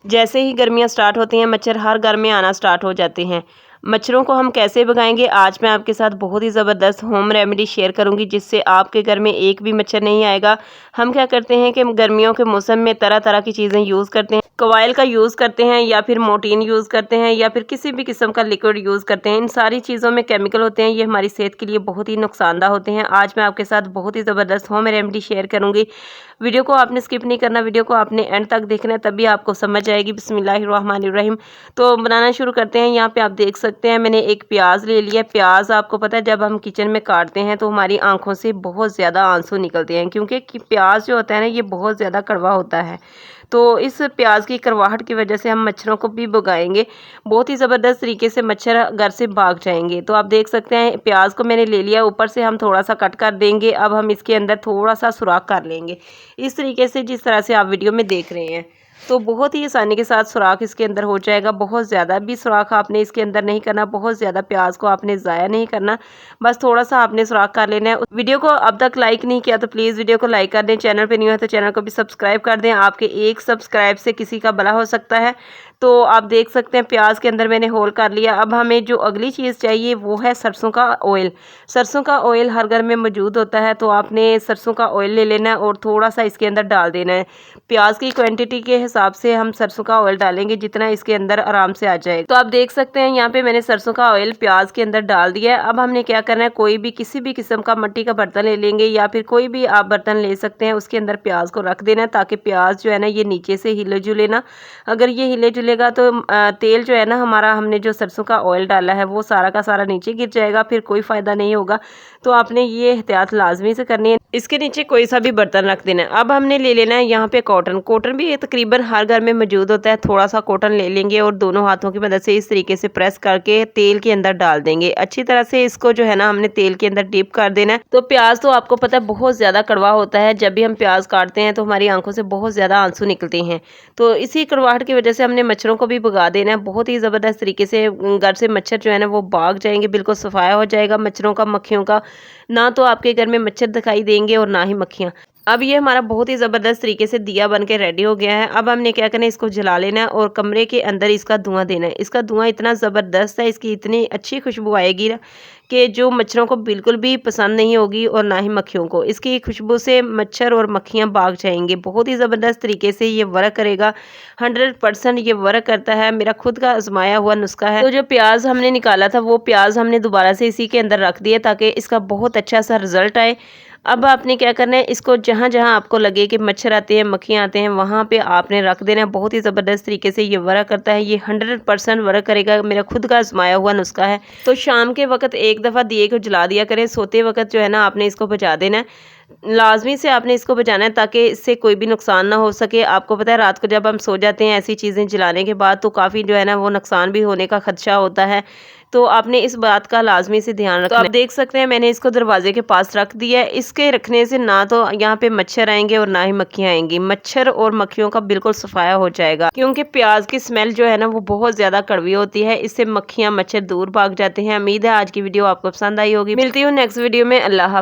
जैसे ही गर्मियाँ स्टार्ट होती हैं मच्छर हर घर में आना स्टार्ट हो जाते हैं। मच्छरों को हम कैसे भगाएंगे, आज मैं आपके साथ बहुत ही ज़बरदस्त होम रेमेडी शेयर करूंगी जिससे आपके घर में एक भी मच्छर नहीं आएगा। हम क्या करते हैं कि गर्मियों के मौसम में तरह तरह की चीज़ें यूज़ करते हैं। कॉइल का यूज़ करते हैं या फिर मोर्टीन यूज़ करते हैं या फिर किसी भी किस्म का लिक्विड यूज़ करते हैं। इन सारी चीज़ों में केमिकल होते हैं, ये हमारी सेहत के लिए बहुत ही नुकसानदा होते हैं। आज मैं आपके साथ बहुत ही ज़बरदस्त होम रेमेडी शेयर करूंगी। वीडियो को आपने स्किप नहीं करना, वीडियो को आपने एंड तक देखना है, तभी आपको समझ आएगी। बिस्मिल्लाहिर्रहमानिर्रहीम। तो बनाना शुरू करते हैं। यहाँ पे आप देख सकते हैं मैंने एक प्याज ले लिया। प्याज आपको पता है जब हम किचन में काटते हैं तो हमारी आंखों से बहुत ज़्यादा आंसू निकलते हैं, क्योंकि प्याज जो होता है ना ये बहुत ज़्यादा कड़वा होता है। तो इस प्याज की कड़वाहट की वजह से हम मच्छरों को भी भगाएंगे, बहुत ही ज़बरदस्त तरीके से मच्छर घर से भाग जाएंगे। तो आप देख सकते हैं प्याज को मैंने ले लिया, ऊपर से हम थोड़ा सा कट कर देंगे। अब हम इसके अंदर थोड़ा सा सुराख कर लेंगे इस तरीके से, जिस तरह से आप वीडियो में देख रहे हैं। तो बहुत ही आसानी के साथ सुराख इसके अंदर हो जाएगा। बहुत ज़्यादा भी सुराख आपने इसके अंदर नहीं करना, बहुत ज़्यादा प्याज को आपने ज़ाया नहीं करना, बस थोड़ा सा आपने सुराख कर लेना है। वीडियो को अब तक लाइक नहीं किया तो प्लीज़ वीडियो को लाइक कर दें। चैनल पे न्यू है तो चैनल को भी सब्सक्राइब कर दें। आपके एक सब्सक्राइब से किसी का भला हो सकता है। तो आप देख सकते हैं प्याज के अंदर मैंने होल कर लिया। अब हमें जो अगली चीज़ चाहिए वो है सरसों का ऑयल। सरसों का ऑयल हर घर में मौजूद होता है, तो आपने सरसों का ऑयल ले लेना है और थोड़ा सा इसके अंदर डाल देना है। प्याज की क्वांटिटी के हिसाब से हम सरसों का ऑयल डालेंगे जितना इसके अंदर आराम से आ जाएगा। तो आप देख सकते हैं यहाँ पे मैंने सरसों का ऑयल प्याज के अंदर डाल दिया है। अब हमने क्या करना है, कोई भी किसी भी किस्म का मिट्टी का बर्तन ले लेंगे या फिर कोई भी आप बर्तन ले सकते हैं, उसके अंदर प्याज को रख देना है ताकि प्याज जो है ना ये नीचे से हिले जुले ना। अगर ये हिले जुलेगा तो तेल जो है ना हमारा, हमने जो सरसों का ऑयल डाला है वो सारा का सारा नीचे गिर जाएगा, फिर कोई फ़ायदा नहीं होगा। तो आपने ये एहतियात लाजमी से करनी है। इसके नीचे कोई सा भी बर्तन रख देना है। अब हमने ले लेना है यहाँ पे कॉटन। कॉटन भी तकरीबन हर घर में मौजूद होता है। थोड़ा सा कॉटन ले लेंगे और दोनों हाथों की मदद से इस तरीके से प्रेस करके तेल के अंदर डाल देंगे। अच्छी तरह से इसको जो है ना हमने तेल के अंदर डीप कर देना है। तो प्याज तो आपको पता है बहुत ज़्यादा कड़वा होता है, जब भी हम प्याज काटते हैं तो हमारी आंखों से बहुत ज़्यादा आंसू निकलते हैं। तो इसी कड़वाहट की वजह से हमने मच्छरों को भी भगा देना है। बहुत ही ज़बरदस्त तरीके से घर से मच्छर जो है ना वो भाग जाएंगे, बिल्कुल सफाया हो जाएगा मच्छरों का, मक्खियों का। ना तो आपके घर में मच्छर दिखाई देंगे और ना ही मक्खियाँ। अब ये हमारा बहुत ही ज़बरदस्त तरीके से दिया बन के रेडी हो गया है। अब हमने क्या करना है, इसको जला लेना है और कमरे के अंदर इसका धुआं देना है। इसका धुआं इतना ज़बरदस्त है, इसकी इतनी अच्छी खुशबू आएगी ना कि जो मच्छरों को बिल्कुल भी पसंद नहीं होगी और ना ही मक्खियों को। इसकी खुशबू से मच्छर और मक्खियाँ भाग जाएंगे। बहुत ही ज़बरदस्त तरीके से ये वर्क करेगा, 100% ये वर्क करता है। मेरा खुद का आजमाया हुआ नुस्खा है। तो जो प्याज हमने निकाला था वो प्याज हमने दोबारा से इसी के अंदर रख दिया ताकि इसका बहुत अच्छा सा रिजल्ट आए। अब आपने क्या करना है, इसको जहाँ जहाँ आपको लगे कि मच्छर आते हैं, मक्खियाँ आते हैं, वहाँ पे आपने रख देना है। बहुत ही ज़बरदस्त तरीके से ये वर्क करता है, ये 100% वर्क करेगा। मेरा खुद का आजमाया हुआ नुस्खा है। तो शाम के वक्त एक दफ़ा दिए को जला दिया करें, सोते वक्त जो है ना आपने इसको बुझा देना है। लाजमी से आपने इसको बचाना है ताकि इससे कोई भी नुकसान ना हो सके। आपको पता है रात को जब हम सो जाते हैं ऐसी चीज़ें जलाने के बाद तो काफ़ी जो है ना वो नुकसान भी होने का खदशा होता है। तो आपने इस बात का लाजमी से ध्यान रखना है। तो आप देख सकते हैं मैंने इसको दरवाजे के पास रख दिया है। इसके रखने से ना तो यहाँ पे मच्छर आएंगे और ना ही मक्खियाँ आएंगी। मच्छर और मक्खियों का बिल्कुल सफाया हो जाएगा, क्योंकि प्याज की स्मेल जो है ना वो बहुत ज़्यादा कड़वी होती है। इससे मक्खियाँ मच्छर दूर भाग जाते हैं। उम्मीद है आज की वीडियो आपको पसंद आई होगी। मिलती हूँ नेक्स्ट वीडियो में। अल्लाह हाफ़िज़।